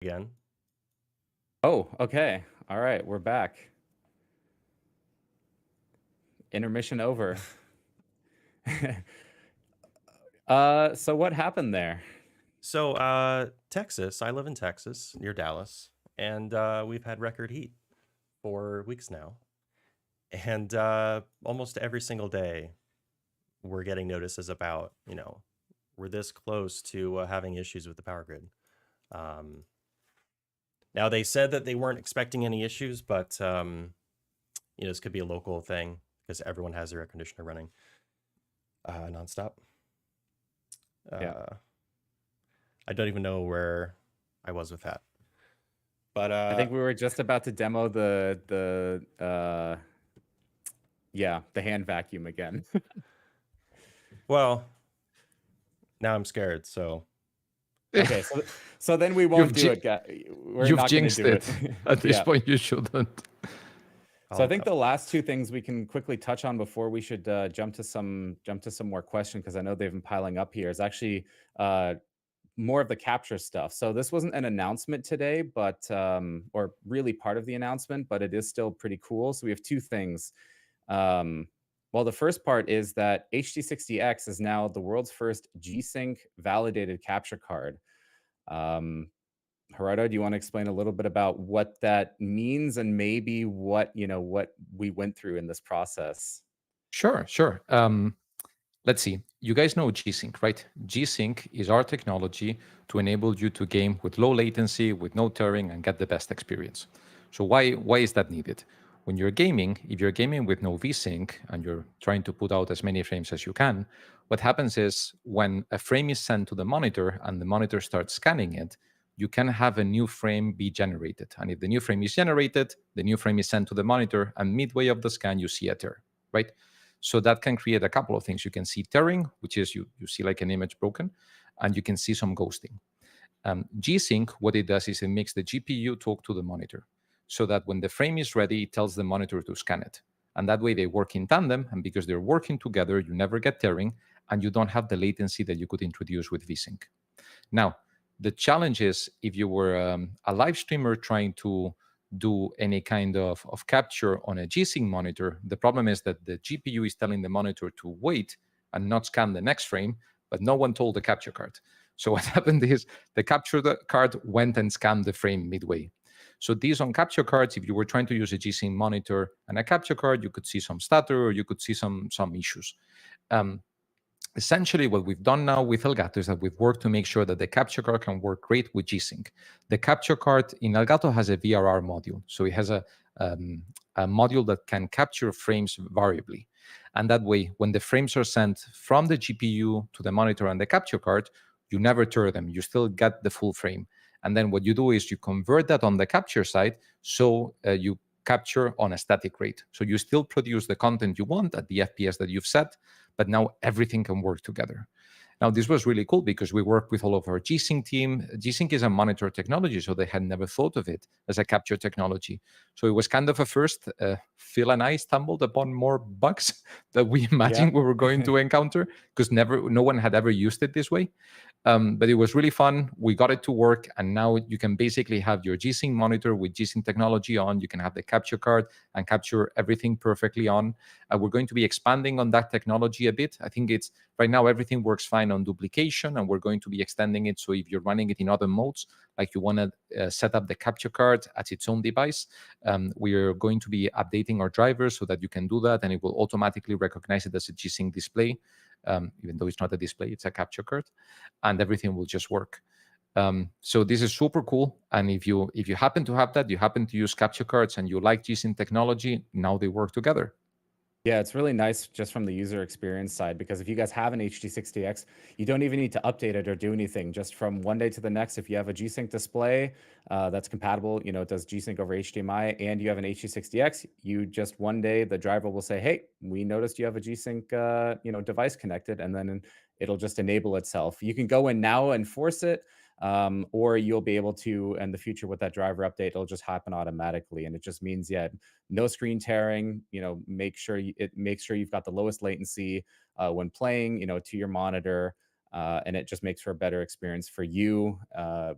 Again. Oh, okay. All right, we're back. Intermission over. So what happened there? So, Texas, I live in Texas near Dallas, and we've had record heat for weeks now. And almost every single day, we're getting notices about, we're this close to having issues with the power grid. Um, Now, they said that they weren't expecting any issues, but, this could be a local thing because everyone has their air conditioner running nonstop. Yeah. Uh, I don't even know where I was with that. But I think we were just about to demo the hand vacuum again. well, now I'm scared. So Okay, so then we won't You've do ji- it. We're you've not going to jinxed do it. it. At this Yeah. point, you shouldn't. So I I'll, think the last two things we can quickly touch on before we should jump to some more questions, because I know they've been piling up here, is actually uh, more of the capture stuff. So this wasn't an announcement today, but or really part of the announcement, but it is still pretty cool. So we have two things. Um, well, the first part is that HD60X is now the world's first G-Sync validated capture card. Um, Gerardo, do you want to explain a little bit about what that means and maybe what what we went through in this process? Sure. Let's see. You guys know G-Sync, right? G-Sync is our technology to enable you to game with low latency, with no tearing, and get the best experience. So why is that needed? When you're gaming, if you're gaming with no V-Sync and you're trying to put out as many frames as you can, what happens is when a frame is sent to the monitor and the monitor starts scanning it, you can have a new frame be generated. And if the new frame is generated, the new frame is sent to the monitor, and midway of the scan, you see a tear, right? So that can create a couple of things. You can see tearing, which is you see like an image broken, and you can see some ghosting. G-Sync, what it does is it makes the GPU talk to the monitor so that when the frame is ready, it tells the monitor to scan it. And that way they work in tandem. And because they're working together, you never get tearing and you don't have the latency that you could introduce with V-Sync. Now, the challenge is if you were a live streamer trying to do any kind of capture on a G-Sync monitor, the problem is that the GPU is telling the monitor to wait and not scan the next frame, but no one told the capture card. So what happened is the capture card went and scanned the frame midway. So these on capture cards, if you were trying to use a G-Sync monitor and a capture card, you could see some stutter or you could see some issues. Um, Essentially, what we've done now with Elgato is that we've worked to make sure that the capture card can work great with G-Sync. The capture card in Elgato has a VRR module, so it has a module that can capture frames variably. And that way, when the frames are sent from the GPU to the monitor and the capture card, you never tear them. You still get the full frame. And then what you do is you convert that on the capture side, so you capture on a static rate. So you still produce the content you want at the FPS that you've set, but now everything can work together. Now, this was really cool because we worked with all of our G-Sync team. G-Sync is a monitor technology, so they had never thought of it as a capture technology. So it was kind of a first. Phil and I stumbled upon more bugs that we Yeah. imagined we were going to encounter because no one had ever used it this way. But it was really fun. We got it to work, and now you can basically have your G-Sync monitor with G-Sync technology on. You can have the capture card and capture everything perfectly on. We're going to be expanding on that technology a bit. I think it's right now everything works fine on duplication, and we're going to be extending it. So if you're running it in other modes, like you want to set up the capture card as its own device, we are going to be updating our drivers so that you can do that, and it will automatically recognize it as a G-Sync display. Even though it's not a display, it's a capture card, and everything will just work. So this is super cool. And if you happen to have that, you happen to use capture cards, and you like G-Sync technology, now they work together. Yeah, it's really nice just from the user experience side, because if you guys have an HD60X, you don't even need to update it or do anything. Just from one day to the next, if you have a G-Sync display that's compatible, it does G-Sync over HDMI, and you have an HD60X, you just one day the driver will say, "Hey, we noticed you have a G-Sync device connected," and then it'll just enable itself. You can go in now and force it, or you'll be able to in the future with that driver update. It'll just happen automatically, and it just means no screen tearing. Make sure it makes sure you've got the lowest latency when playing, to your monitor. and it just makes for a better experience for you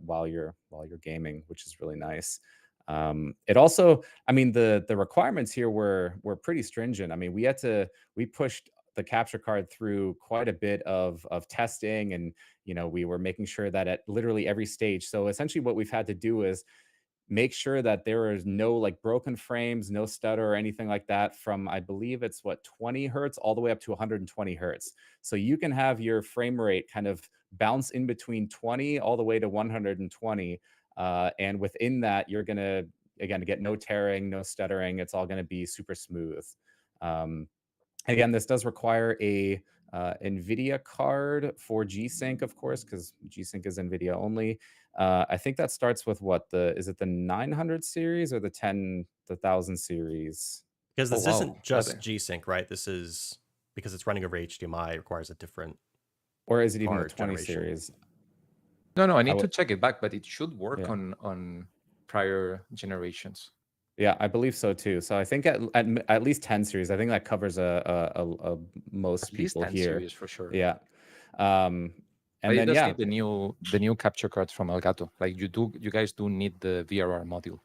while you're gaming, which is really nice. It also, I mean, the requirements here were pretty stringent. I mean, we pushed the capture card through quite a bit of testing, and we were making sure that at literally every stage. So essentially, what we've had to do is make sure that there is no like broken frames, no stutter or anything like that from, I believe it's what, 20 hertz all the way up to 120 hertz. So you can have your frame rate kind of bounce in between 20 all the way to 120. And within that, you're going to, again, get no tearing, no stuttering. It's all going to be super smooth. Um, Again, this does require a NVIDIA card for G-Sync, of course, because G-Sync is NVIDIA only. I think that starts with what, is it the 900 series or the 10,000 series? Because Oh this wow, isn't just G-Sync, right? This is because it's running over HDMI. It requires a different Or is it even the card 20 generation. series? no, I I need to would, check it back, but it should work Yeah. on prior generations. yeah, I believe so too. So I think at least 10 series, I think that covers most At least people 10 here. series for sure. Yeah. And But then it does yeah, need the new capture cards from Elgato. Like you guys do need the VRR module.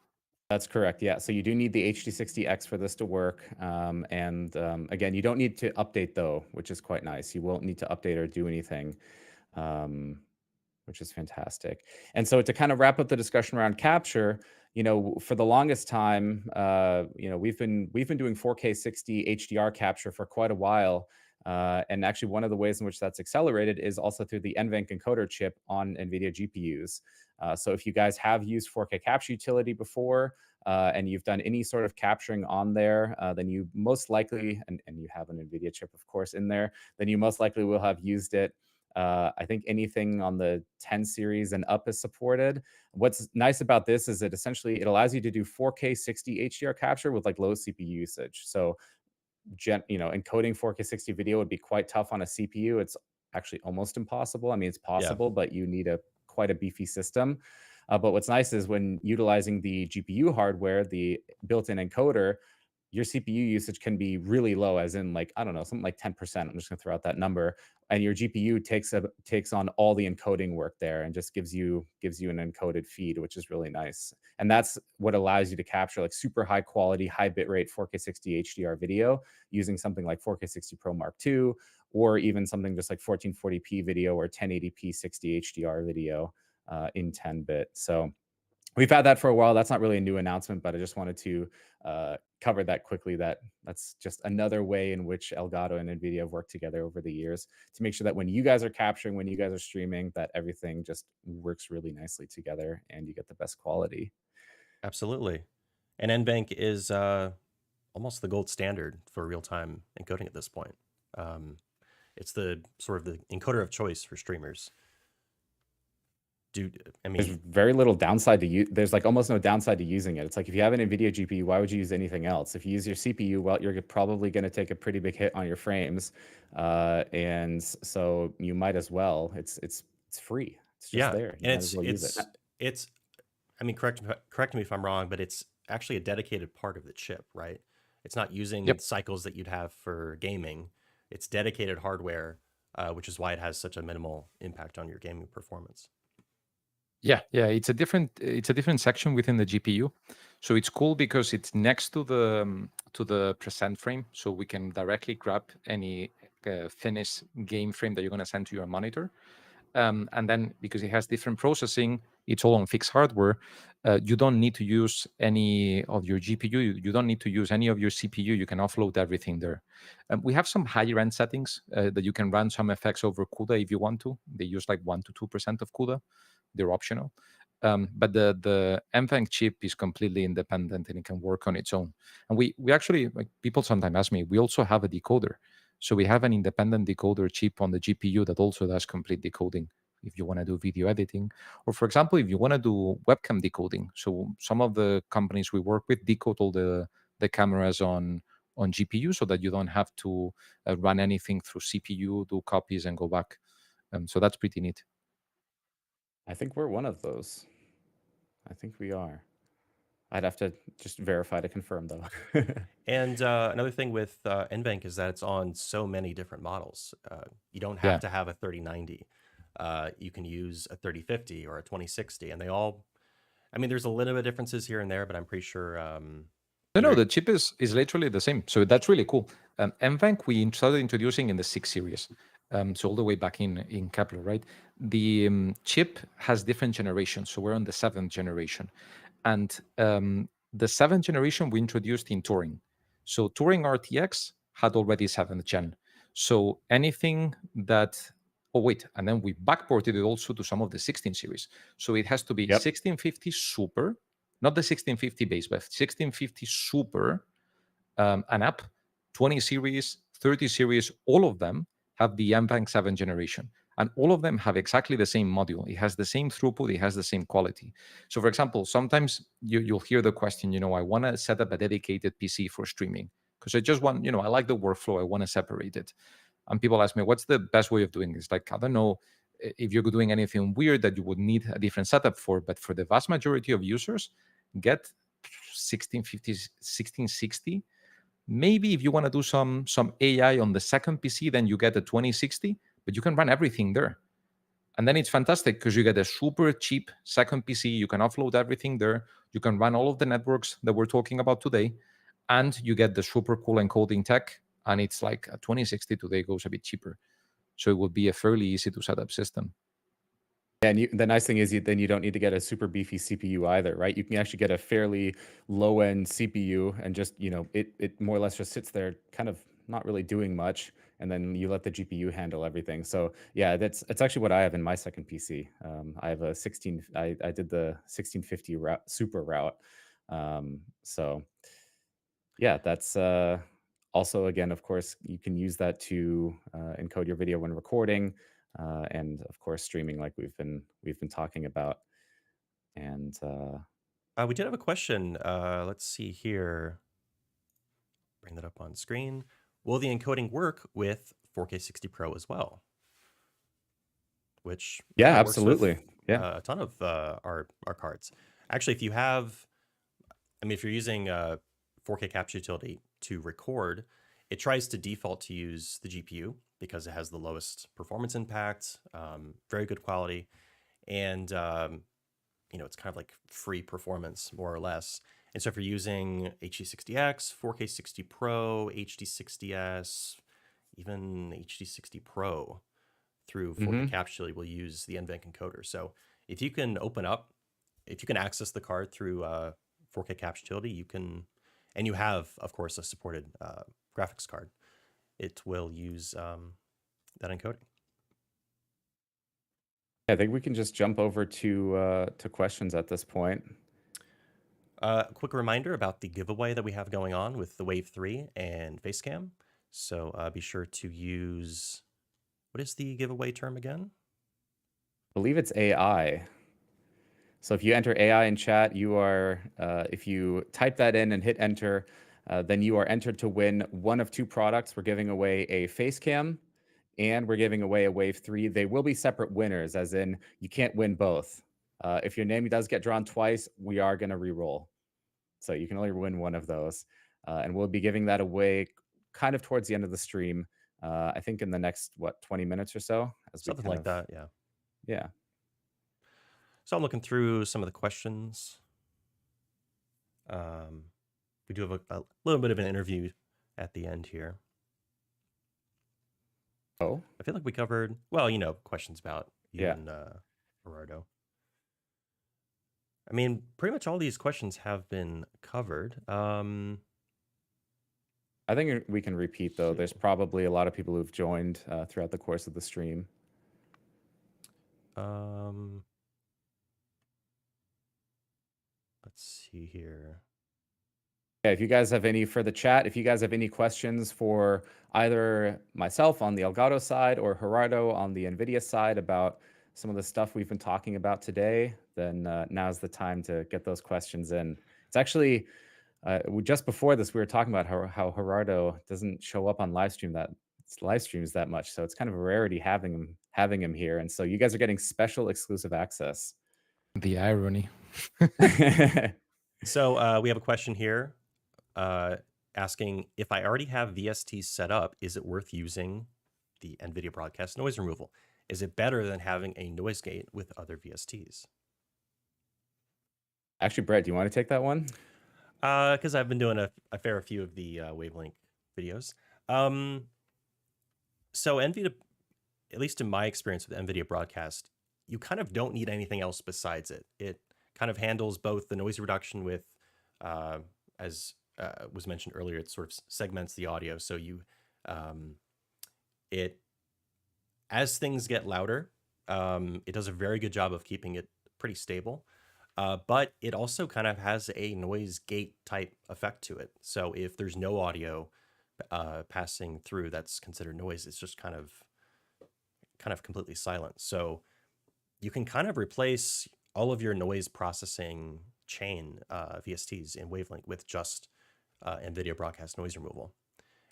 that's correct. Yeah. So you do need the HD60X for this to work. Again, you don't need to update though, which is quite nice. You won't need to update or do anything, which is fantastic. And so to kind of wrap up the discussion around capture, for the longest time, we've been doing 4K 60 HDR capture for quite a while. And actually, one of the ways in which that's accelerated is also through the NVENC encoder chip on NVIDIA GPUs. So if you guys have used 4K capture utility before, and you've done any sort of capturing on there, then you most likely, and you have an NVIDIA chip, of course, in there, then you most likely will have used it. I think anything on the 10 series and up is supported. What's nice about this is that essentially it allows you to do 4K 60 HDR capture with like low CPU usage. So encoding 4K 60 video would be quite tough on a CPU. It's actually almost impossible. I mean, it's possible, but you need quite a beefy system. But what's nice is when utilizing the GPU hardware, the built-in encoder, your CPU usage can be really low, as in like, I don't know, something like 10%. I'm just gonna throw out that number. And your GPU takes on all the encoding work there and just gives you an encoded feed, which is really nice. And that's what allows you to capture like super high quality, high bitrate 4K 60 HDR video using something like 4K 60 Pro Mark II, or even something just like 1440p video or 1080p 60 HDR video in 10-bit. So we've had that for a while. That's not really a new announcement, but I just wanted to cover that quickly. That's just another way in which Elgato and Nvidia have worked together over the years to make sure that when you guys are capturing, when you guys are streaming, that everything just works really nicely together and you get the best quality. Absolutely. And NVENC is almost the gold standard for real-time encoding at this point. It's the sort of the encoder of choice for streamers. There's very little downside to use. There's like almost no downside to using it. It's like if you have an NVIDIA GPU, why would you use anything else? If you use your CPU, well, you're probably going to take a pretty big hit on your frames, and so you might as well. It's free. It's just there. You might as well use it. I mean, correct me if I'm wrong, but it's actually a dedicated part of the chip, right? It's not using cycles that you'd have for gaming. It's dedicated hardware, which is why it has such a minimal impact on your gaming performance. Yeah, it's a different section within the GPU, so it's cool because it's next to the present frame, so we can directly grab any finished game frame that you're going to send to your monitor, and then because it has different processing, it's all on fixed hardware. You don't need to use any of your GPU. You don't need to use any of your CPU. You can offload everything there. We have some higher end settings that you can run some effects over CUDA if you want to. They use like 1 to 2% of CUDA. They're optional. But the NVENC chip is completely independent and it can work on its own. And we actually, like, people sometimes ask me, we also have a decoder. So we have an independent decoder chip on the GPU that also does complete decoding if you want to do video editing. Or for example, if you want to do webcam decoding. So some of the companies we work with decode all the cameras on GPU so that you don't have to run anything through CPU, do copies and go back. So that's pretty neat. I think we're one of those. I think we are. I'd have to just verify to confirm though. And another thing with NVENC is that it's on so many different models. You don't have Yeah. to have a 3090. You can use a 3050 or a 2060, and they all. I mean, there's a little bit of differences here and there, but I'm pretty sure. No, Either the chip is literally the same. So that's really cool. NVENC we started introducing in the 6 series. So all the way back in Kepler, right? The chip has different generations. So we're on the 7th generation. And the 7th generation we introduced in Turing. So Turing RTX had already 7th gen. So anything that, oh wait, and then we backported it also to some of the 16 series. So it has to be Yep. 1650 Super, not the 1650 base, but 1650 Super and up, 20 series, 30 series, all of them have the NVENC 7 generation. And all of them have exactly the same module. It has the same throughput, it has the same quality. So, for example, sometimes you'll hear the question, I want to set up a dedicated PC for streaming because I just want, I like the workflow, I want to separate it. And people ask me, what's the best way of doing this? Like, I don't know if you're doing anything weird that you would need a different setup for, but for the vast majority of users, get 1650, 1660. Maybe if you want to do some AI on the second PC, then you get a 2060, but you can run everything there. And then it's fantastic because you get a super cheap second PC. You can offload everything there. You can run all of the networks that we're talking about today. And you get the super cool encoding tech. And it's like a 2060 today goes a bit cheaper. So it would be a fairly easy to set up system. Yeah, and the nice thing is then you don't need to get a super beefy CPU either, right? You can actually get a fairly low-end CPU and just, it more or less just sits there kind of not really doing much, and then you let the GPU handle everything. So yeah, it's actually what I have in my second PC. I have a 16, I did the 1650 super route. So yeah, that's also, again, of course, you can use that to encode your video when recording, and of course streaming, like we've been talking about. And we did have a question. Let's see here. Bring that up on screen. Will the encoding work with 4K 60 Pro as well? Which yeah, it works with absolutely. Yeah. a ton of our cards. Actually, if you have, I mean, if you're using 4K capture utility to record, it tries to default to use the GPU because it has the lowest performance impact, very good quality, and it's kind of like free performance more or less. And so if you're using HD60X, 4K 60 Pro, HD60S, even HD60 Pro through 4K capture utility, will use the NVENC encoder. So if you can access the card through 4K capture utility, you can, and you have, of course, a supported graphics card, it will use that encoding. I think we can just jump over to questions at this point. Quick reminder about the giveaway that we have going on with the Wave 3 and Facecam. So be sure to use, what is the giveaway term again? I believe it's AI. So if you enter AI in chat, if you type that in and hit enter, then you are entered to win one of two products. We're giving away a Facecam and we're giving away a Wave 3. They will be separate winners, as in you can't win both. If your name does get drawn twice, we are going to re-roll. So you can only win one of those. And we'll be giving that away kind of towards the end of the stream. I think in the next, 20 minutes or so? Something like that, yeah. Yeah. So I'm looking through some of the questions. We do have a little bit of an interview at the end here. Oh, I feel like we covered, questions about you and Gerardo. I mean, pretty much all these questions have been covered. I think we can repeat, though. There's probably a lot of people who've joined throughout the course of the stream. Let's see here. Yeah, if you guys have any for the chat, if you guys have any questions for either myself on the Elgato side or Gerardo on the Nvidia side about some of the stuff we've been talking about today, then now's the time to get those questions in. It's actually, just before this, we were talking about how Gerardo doesn't show up on live streams that much. So it's kind of a rarity having him here. And so you guys are getting special exclusive access. The irony. So we have a question here asking, if I already have VSTs set up, is it worth using the NVIDIA broadcast noise removal? Is it better than having a noise gate with other VSTs? Actually, Brett, do you want to take that one? Because I've been doing a fair few of the Wavelink videos. So NVIDIA, at least in my experience with NVIDIA broadcast, you kind of don't need anything else besides it. It kind of handles both the noise reduction with, as was mentioned earlier, it sort of segments the audio. So it, as things get louder, it does a very good job of keeping it pretty stable. But it also kind of has a noise gate type effect to it. So if there's no audio passing through that's considered noise, it's just kind of completely silent. So you can kind of replace all of your noise processing chain VSTs in Wavelink with just NVIDIA broadcast noise removal,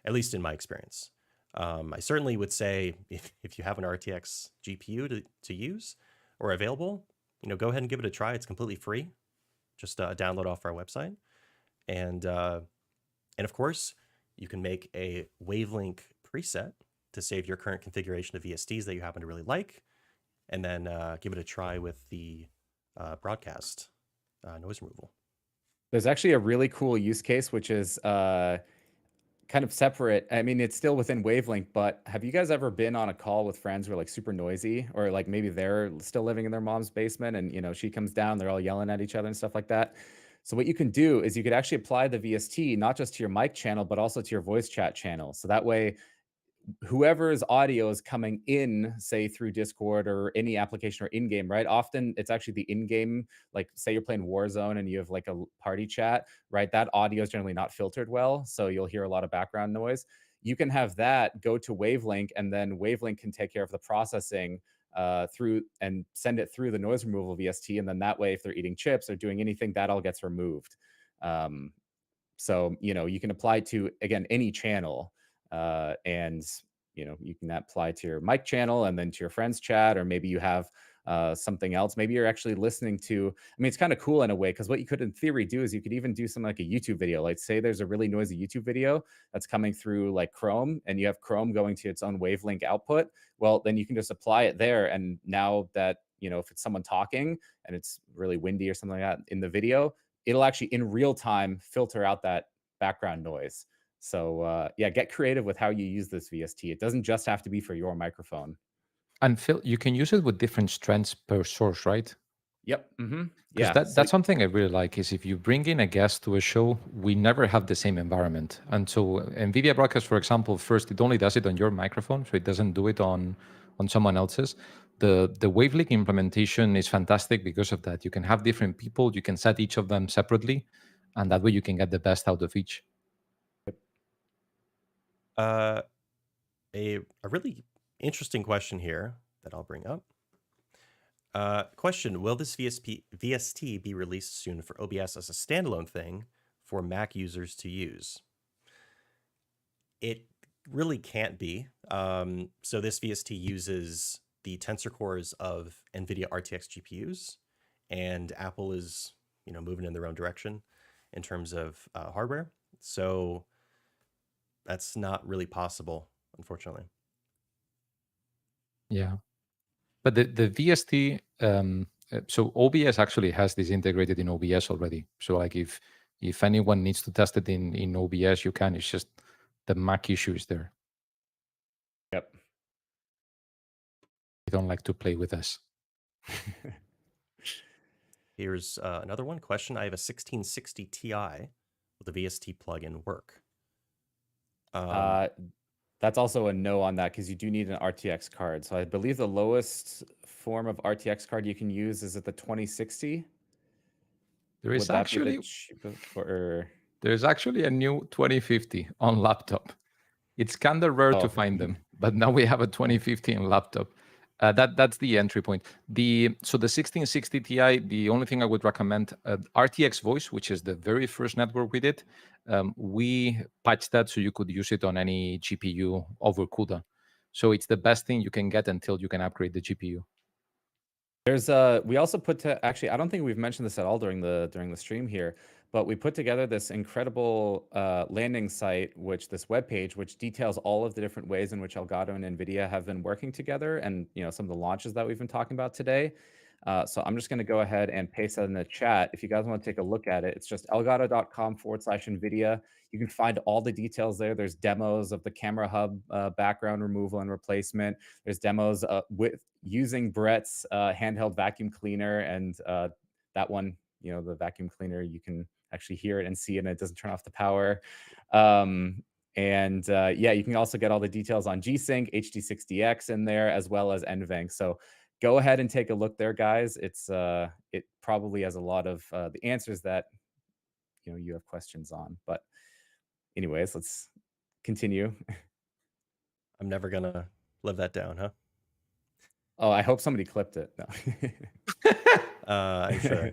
at least in my experience. I certainly would say if you have an RTX GPU to use or available, go ahead and give it a try. It's completely free. Just download off our website. And of course, you can make a Wavelink preset to save your current configuration of VSTs that you happen to really like, and then give it a try with the broadcast noise removal. There's actually a really cool use case, which is kind of separate. I mean, it's still within Wavelink, but have you guys ever been on a call with friends who are like super noisy, or like maybe they're still living in their mom's basement and she comes down, they're all yelling at each other and stuff like that? So what you can do is you could actually apply the VST not just to your mic channel, but also to your voice chat channel. So that way whoever's audio is coming in, say through Discord or any application or in-game, right? Often it's actually the in-game, like say you're playing Warzone and you have like a party chat, right? That audio is generally not filtered well, so you'll hear a lot of background noise. You can have that go to Wavelink, and then Wavelink can take care of the processing through and send it through the noise removal VST, and then that way, if they're eating chips or doing anything, that all gets removed. So you can apply to, again, any channel, and you can apply to your mic channel and then to your friends chat, or maybe you have something else. Maybe you're actually listening to, I mean, it's kind of cool in a way, because what you could in theory do is you could even do something like a YouTube video. Like say there's a really noisy YouTube video that's coming through like Chrome, and you have Chrome going to its own Wavelink output. Well, then you can just apply it there, and now that if it's someone talking and it's really windy or something like that in the video, it'll actually in real time filter out that background noise. So yeah, get creative with how you use this VST. It doesn't just have to be for your microphone. And Phil, you can use it with different strengths per source, right? Yep. Mm-hmm. Because Yeah. that's something I really like, is if you bring in a guest to a show, we never have the same environment. And so NVIDIA Broadcast, for example, first, it only does it on your microphone, so it doesn't do it on someone else's. The Wavelink implementation is fantastic because of that. You can have different people, you can set each of them separately, and that way you can get the best out of each. A really interesting question here that I'll bring up. Question: will this VST be released soon for OBS as a standalone thing for Mac users to use? It really can't be. So this VST uses the tensor cores of NVIDIA RTX GPUs, and Apple is moving in their own direction in terms of hardware. So that's not really possible, unfortunately. Yeah. But the VST, so OBS actually has this integrated in OBS already. So like if anyone needs to test it in OBS, you can. It's just the Mac issue is there. Yep. They don't like to play with us. Here's another one question. I have a 1660 Ti with a VST plugin work. That's also a no on that, because you do need an RTX card. So I believe the lowest form of RTX card you can use is at the 2060. There's actually a new 2050 on laptop. It's kind of rare to find them, but now we have a 2050 on laptop. That's the entry point. So the 1660 Ti, the only thing I would recommend, RTX Voice, which is the very first network we did, we patched that so you could use it on any GPU over CUDA. So it's the best thing you can get until you can upgrade the GPU. There's we also put to actually I don't think we've mentioned this at all during the stream here, but we put together this incredible landing site, this web page, which details all of the different ways in which Elgato and Nvidia have been working together, and some of the launches that we've been talking about today. So I'm just going to go ahead and paste that in the chat. If you guys want to take a look at it, it's just elgato.com/Nvidia. You can find all the details there. There's demos of the camera hub background removal and replacement. There's demos with using Brett's handheld vacuum cleaner, and that one, the vacuum cleaner, you can actually hear it and see it, and it doesn't turn off the power. Yeah, you can also get all the details on G-Sync, HD60X in there, as well as NVENC. So go ahead and take a look there, guys. It probably has a lot of the answers that you have questions on. But anyways, let's continue. I'm never gonna live that down, huh? Oh, I hope somebody clipped it. No. I'm sure.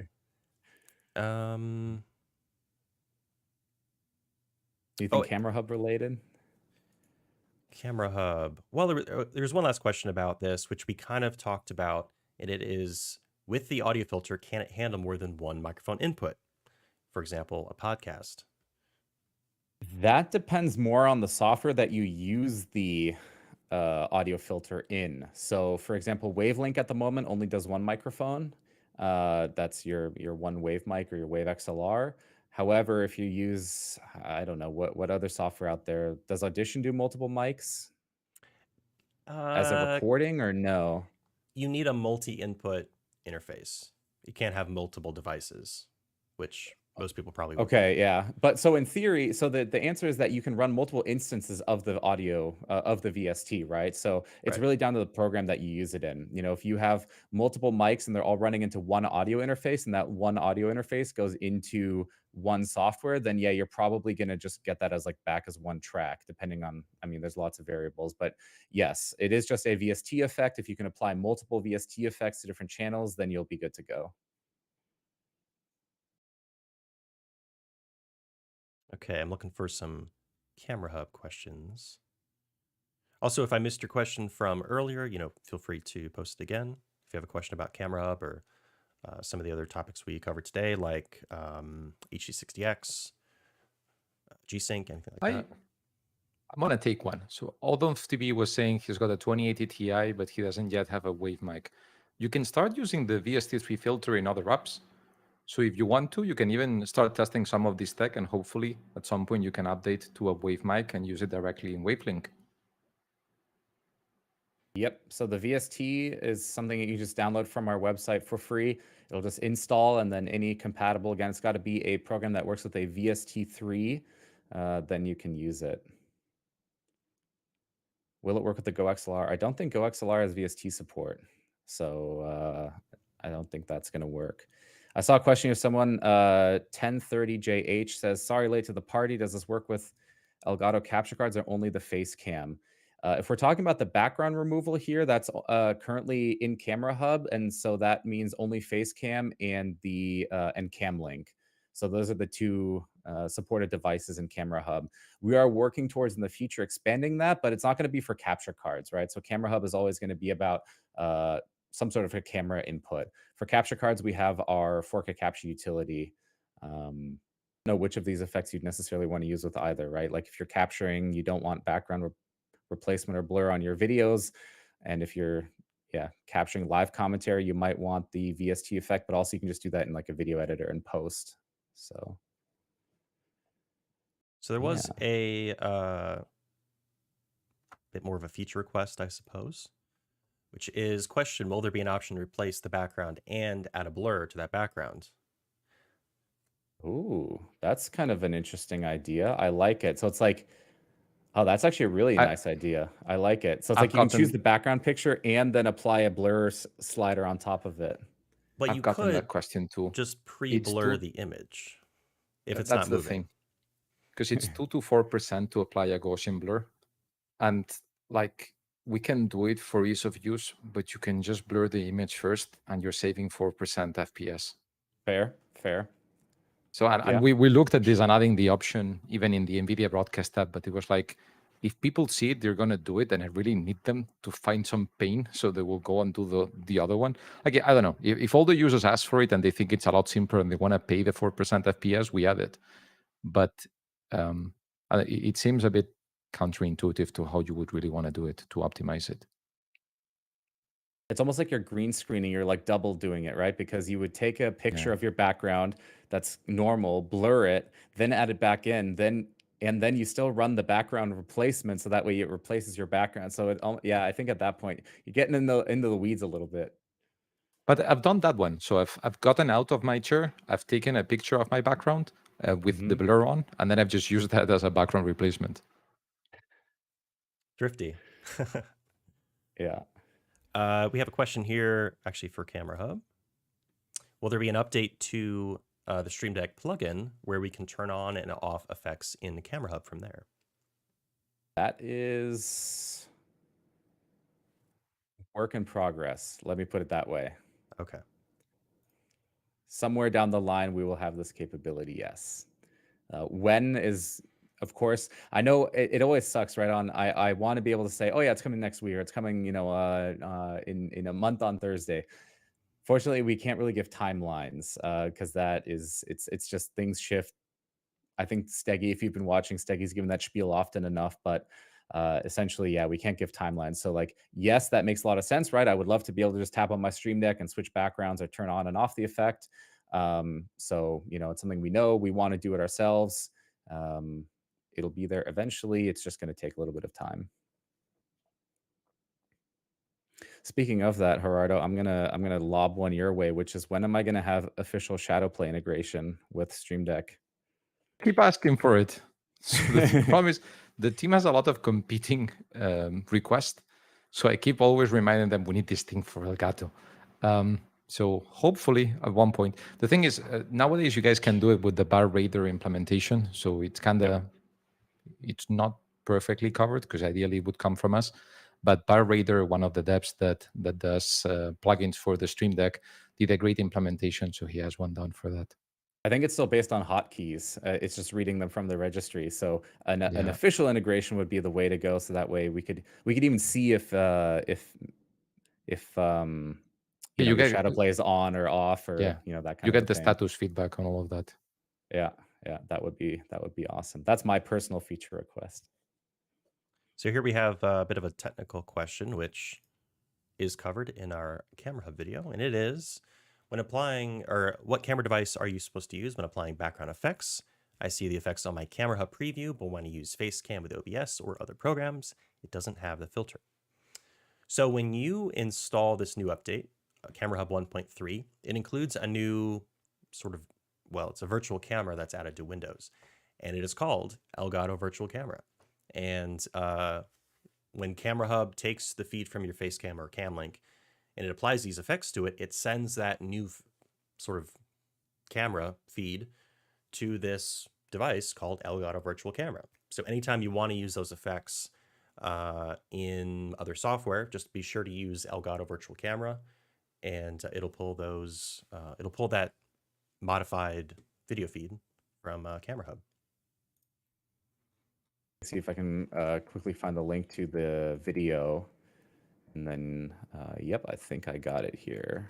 Do you think Camera Hub related? Camera Hub. Well, there's one last question about this, which we kind of talked about, and it is, with the audio filter, can it handle more than one microphone input? For example, a podcast. That depends more on the software that you use the audio filter in. So, for example, Wavelink at the moment only does one microphone. That's your one wave mic or your Wave XLR. However, if you use, I don't know, what other software out there, does Audition do multiple mics as a recording, or no? You need a multi-input interface. You can't have multiple devices, which most people probably would. Okay, yeah. But so in theory, so the answer is that you can run multiple instances of the audio of the VST, right? So it's really down to the program that you use it in. If you have multiple mics and they're all running into one audio interface, and that one audio interface goes into one software, then yeah, you're probably going to just get that as back as one track, depending on, there's lots of variables, but yes, it is just a VST effect. If you can apply multiple VST effects to different channels, then you'll be good to go. Okay, I'm looking for some Camera Hub questions. Also, if I missed your question from earlier, feel free to post it again. If you have a question about Camera Hub or some of the other topics we covered today, like HD60X, G-Sync, anything like that. I'm going to take one. So Aldon TV was saying he's got a 2080 Ti, but he doesn't yet have a wave mic. You can start using the VST3 filter in other apps. So if you want to, you can even start testing some of this tech, and hopefully at some point you can update to a wave mic and use it directly in Wavelink. Yep. So the VST is something that you just download from our website for free. It'll just install, and then any compatible, again, it's got to be a program that works with a VST3, then you can use it. Will it work with the Go XLR? I don't think Go XLR has VST support. So I don't think that's going to work. I saw a question of someone, 1030JH says, sorry, late to the party. Does this work with Elgato capture cards or only the face cam? If we're talking about the background removal here, that's currently in Camera Hub, and so that means only face cam and Cam Link. So those are the two supported devices in Camera Hub. We are working towards in the future expanding that, but it's not going to be for capture cards, right? So Camera Hub is always going to be about some sort of a camera input. For capture cards, we have our 4K capture utility. Know which of these effects you'd necessarily want to use with either, right? Like if you're capturing, you don't want background replacement or blur on your videos, and if you're capturing live commentary, you might want the VST effect, but also you can just do that in a video editor and post. So there was a bit more of a feature request, I suppose, which is question, will there be an option to replace the background and add a blur to that background? Ooh, that's kind of an interesting idea. I like it. So it's oh, that's actually a really nice idea. I like it. So it's you can choose the background picture and then apply a blur slider on top of it. But you could that question too. Just pre-blur the image if it's not moving. That's the thing. Because it's 2 to 4% to apply a Gaussian blur. And we can do it for ease of use, but you can just blur the image first and you're saving 4% FPS. Fair. So, and we looked at this and adding the option even in the Nvidia broadcast tab, but it was if people see it, they're gonna do it, and I really need them to find some pain, so they will go and do the other one. Again, I don't know. If all the users ask for it and they think it's a lot simpler and they want to pay the 4% FPS, we add it. But it seems a bit counterintuitive to how you would really want to do it to optimize it. It's almost like you're green screening, you're like double doing it, right? Because you would take a picture of your background that's normal, blur it, then add it back in, and then you still run the background replacement, so that way it replaces your background. So yeah, I think at that point you're getting into the weeds a little bit. But I've done that one. So I've gotten out of my chair, I've taken a picture of my background with the blur on, and then I've just used that as a background replacement. Thrifty. Yeah. We have a question here, actually, for Camera Hub. Will there be an update to the Stream Deck plugin where we can turn on and off effects in the Camera Hub from there? That is work in progress. Let me put it that way. Okay. Somewhere down the line, we will have this capability, yes. When is, of course, I know it always sucks, right? I want to be able to say, oh yeah, it's coming next week, or it's coming, in a month on Thursday. Fortunately, we can't really give timelines because it's just things shift. I think Steggy, if you've been watching, Steggy's given that spiel often enough, but essentially, yeah, we can't give timelines. So like, yes, that makes a lot of sense, right? I would love to be able to just tap on my Stream Deck and switch backgrounds or turn on and off the effect. So, it's something we know, we want to do it ourselves. It'll be there eventually. It's just going to take a little bit of time. Speaking of that, Gerardo, I'm gonna lob one your way, which is, when am I gonna have official Shadowplay integration with Stream Deck? Keep asking for it. So the problem is the team has a lot of competing requests. So I keep always reminding them we need this thing for Elgato. So hopefully at one point, the thing is nowadays you guys can do it with the bar radar implementation. So it's kind of, it's not perfectly covered because ideally it would come from us. But Bar Radar, one of the devs that does plugins for the Stream Deck, did a great implementation. So he has one done for that. I think it's still based on hotkeys. It's just reading them from the registry. So an official integration would be the way to go. So that way we could even see if your Shadowplay is on or off, or that kind of thing. You get the status feedback on all of that. Yeah, that would be awesome. That's my personal feature request. So here we have a bit of a technical question, which is covered in our Camera Hub video, and it is, when applying, or what camera device are you supposed to use when applying background effects? I see the effects on my Camera Hub preview, but when I use Facecam with OBS or other programs, it doesn't have the filter. So when you install this new update, Camera Hub 1.3, it includes a new sort of, well, it's a virtual camera that's added to Windows, and it is called Elgato Virtual Camera. And when Camera Hub takes the feed from your Facecam or Camlink and it applies these effects to it, it sends that new sort of camera feed to this device called Elgato Virtual Camera. So anytime you want to use those effects in other software, just be sure to use Elgato Virtual Camera, and it'll pull those. It'll pull that modified video feed from Camera Hub. See if I can quickly find the link to the video, and then yep, I think I got it here.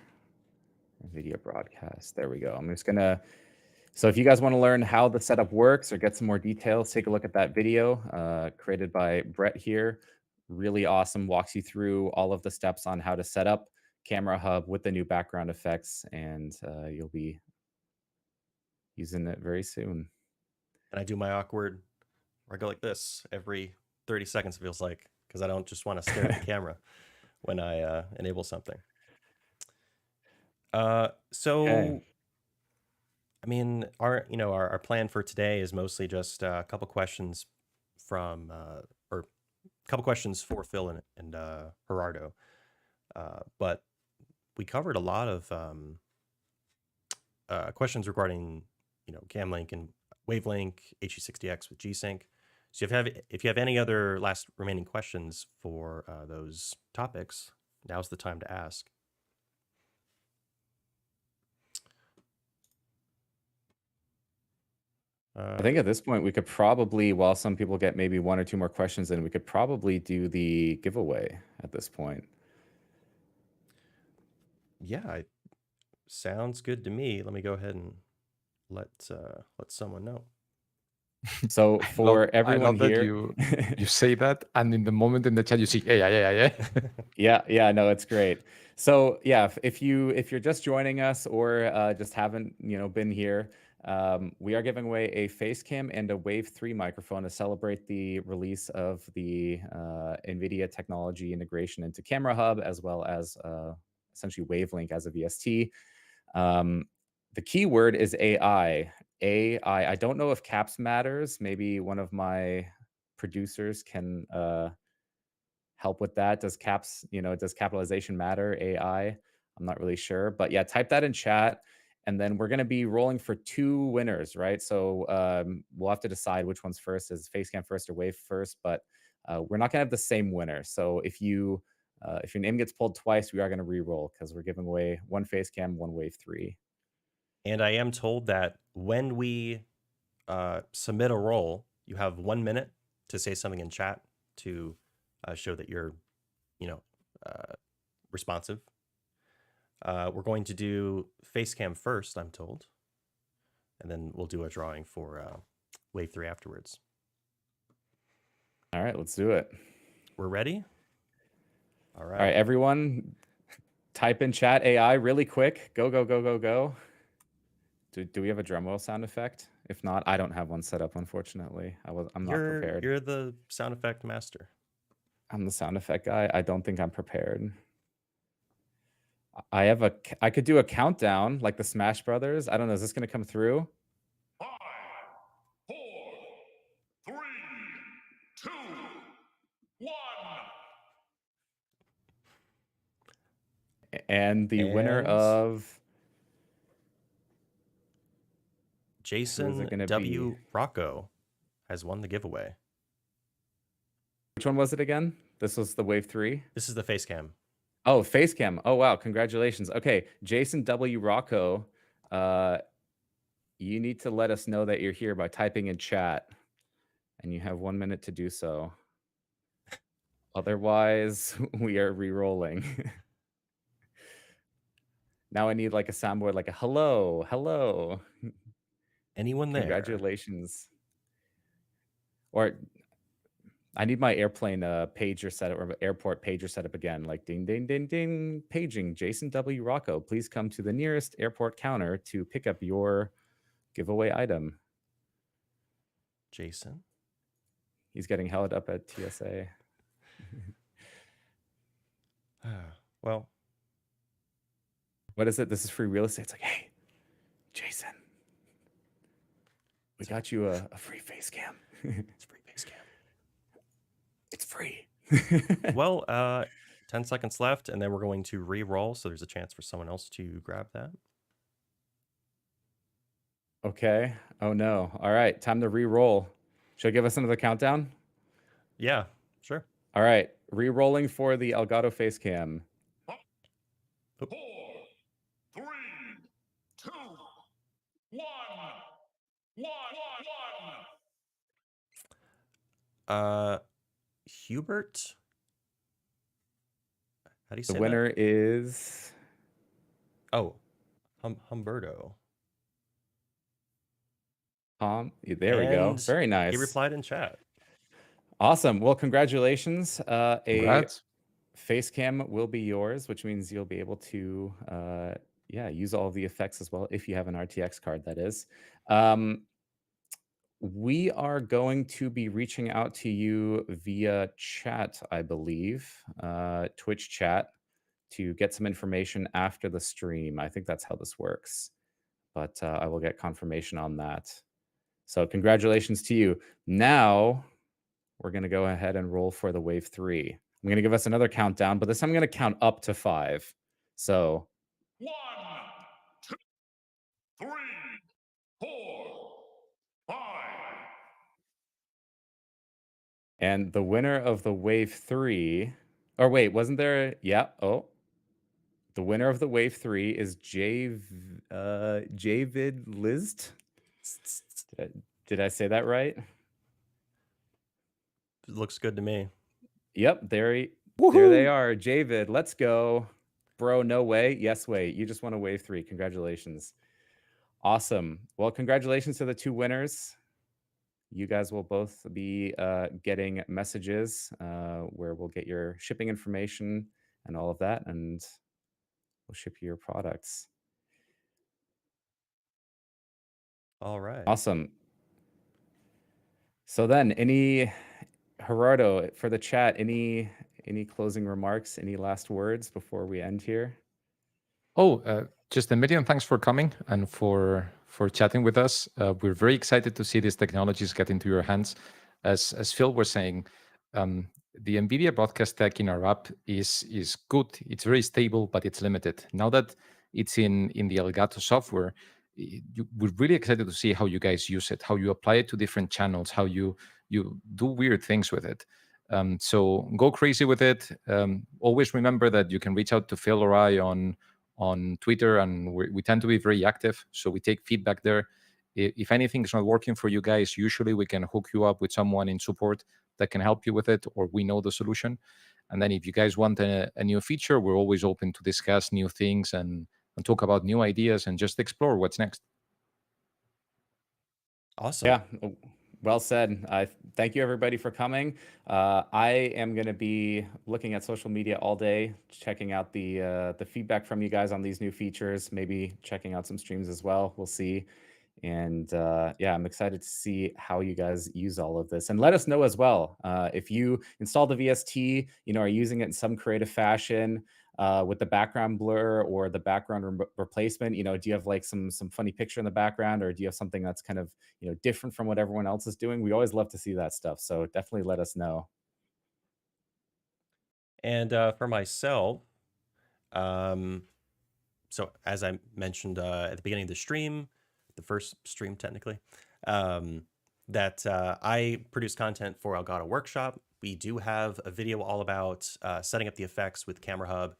Video broadcast. There we go. I'm just gonna. So if you guys want to learn how the setup works or get some more details, take a look at that video created by Brett here. Really awesome. Walks you through all of the steps on how to set up Camera Hub with the new background effects, and you'll be using it very soon. And I do my awkward, where I go like this every 30 seconds, it feels like, because I don't just want to stare at the camera when I enable something. So, I mean, our plan for today is mostly just a couple questions from, or a couple questions for Phil and Gerardo. But we covered a lot of questions regarding, Camlink and Wavelink, HE60X with G-Sync. So if you have any other last remaining questions for those topics, now's the time to ask. I think at this point we could probably, while some people get maybe 1 or 2 more questions in, we could probably do the giveaway at this point. Yeah, sounds good to me. Let me go ahead and let someone know. So for I everyone love that here, you say that, and in the moment in the chat you see, yeah. yeah, no, it's great. So yeah, if you're just joining us or just haven't been here, we are giving away a face cam and a Wave 3 microphone to celebrate the release of the Nvidia technology integration into Camera Hub, as well as essentially Wavelink as a VST. The key word is AI. AI. I don't know if caps matters. Maybe one of my producers can help with that. Does capitalization matter? AI? I'm not really sure. But yeah, type that in chat. And then we're going to be rolling for 2 winners, right? So we'll have to decide which one's first. Is Facecam first or Wave first? But we're not going to have the same winner. So if your name gets pulled twice, we are going to re-roll because we're giving away 1 Facecam, 1 Wave 3. And I am told that when we submit a roll, you have 1 minute to say something in chat to show that you're, responsive. We're going to do Facecam first, I'm told, and then we'll do a drawing for Wave 3 afterwards. All right, let's do it. We're ready? All right. All right, everyone, type in chat AI really quick. Go, go, go, go, go. Do we have a drum roll sound effect? If not, I don't have one set up, unfortunately. I'm not prepared. You're the sound effect master. I'm the sound effect guy. I don't think I'm prepared. I could do a countdown like the Smash Brothers. I don't know. Is this going to come through? 5, 4, 3, 2, 1. And the winner of Jason W. Rocco has won the giveaway. Which one was it again? This was the Wave 3? This is the Facecam. Oh, Facecam. Oh, wow. Congratulations. Okay, Jason W. Rocco, you need to let us know that you're here by typing in chat. And you have 1 minute to do so. Otherwise, we are re-rolling. Now I need like a soundboard, like a hello, hello. Anyone there? Congratulations. Or I need my airplane pager set up, or airport pager set up again. Like ding, ding, ding, ding, paging Jason W. Rocco. Please come to the nearest airport counter to pick up your giveaway item. Jason? He's getting held up at TSA. Well, what is it? This is free real estate. It's like, hey, Jason, we got you a free face cam. It's free face cam. It's free. Well, 10 seconds left, and then we're going to re-roll, so there's a chance for someone else to grab that. Okay. Oh, no. All right. Time to re-roll. Should I give us another countdown? Yeah, sure. All right. Re-rolling for the Elgato face cam. 4, 3, 2, 1. Hubert? How do you say The winner is... Oh, Humberto. There we go. Very nice. He replied in chat. Awesome. Well, congratulations. Congrats. A face cam will be yours, which means you'll be able to use all of the effects as well, if you have an RTX card, that is. We are going to be reaching out to you via chat, I believe, Twitch chat, to get some information after the stream. I think that's how this works, but I will get confirmation on that. So congratulations to you. Now we're going to go ahead and roll for the Wave 3. I'm going to give us another countdown, but this time I'm going to count up to 5. So 1, 2, 3, 4, 5. And the winner of the Wave 3, or wait, wasn't there? Yeah. Oh, the winner of the Wave 3 is Javid List. Did I say that right? Looks good to me. Yep, there they are. Javid, let's go. Bro, no way. Yes, wait. You just won a wave 3. Congratulations. Awesome. Well, congratulations to the 2 winners. You guys will both be getting messages where we'll get your shipping information and all of that, and we'll ship you your products. All right. Awesome. So then, Gerardo, for the chat, any closing remarks, any last words before we end here? Oh, just a million thanks for coming and for chatting with us. We're very excited to see these technologies get into your hands. As Phil was saying, the Nvidia broadcast tech in our app is good. It's very stable, but it's limited. Now that it's in the Elgato software, we're really excited to see how you guys use it, how you apply it to different channels, how you do weird things with it. So go crazy with it. Always remember that you can reach out to Phil or I on Twitter, and we tend to be very active, so we take feedback there. If anything is not working for you guys, usually we can hook you up with someone in support that can help you with it, or we know the solution. And then if you guys want a new feature, we're always open to discuss new things and talk about new ideas and just explore what's next. Awesome. Yeah, well said. Thank you everybody for coming. I am going to be looking at social media all day, checking out the feedback from you guys on these new features, maybe checking out some streams as well. We'll see. And yeah, I'm excited to see how you guys use all of this, and let us know as well if you install the VST, are using it in some creative fashion with the background blur or the background replacement. Do you have like some funny picture in the background, or do you have something that's kind of different from what everyone else is doing? We always love to see that stuff, so definitely let us know. And for myself, so as I mentioned at the beginning of the stream, the first stream technically, that I produce content for Elgato Workshop. We do have a video all about setting up the effects with Camera Hub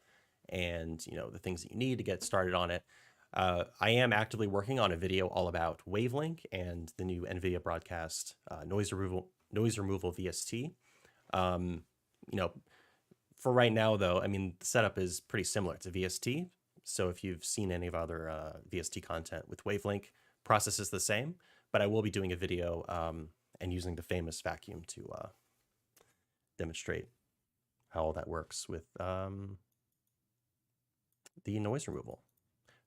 and the things that you need to get started on it. I am actively working on a video all about Wavelink and the new Nvidia broadcast noise removal VST. For right now, though, I mean, the setup is pretty similar. It's a VST. So if you've seen any of other VST content with Wavelink, process is the same. But I will be doing a video and using the famous vacuum to demonstrate how all that works with the noise removal.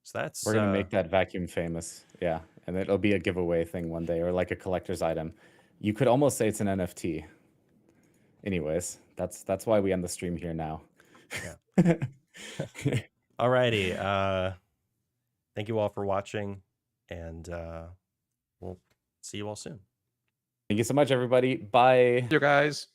So that's... We're going to make that vacuum famous. Yeah. And it'll be a giveaway thing one day, or like a collector's item. You could almost say it's an NFT. Anyways, that's why we end the stream here now. Yeah. Alrighty. Thank you all for watching, and we'll see you all soon. Thank you so much, everybody. Bye. You guys.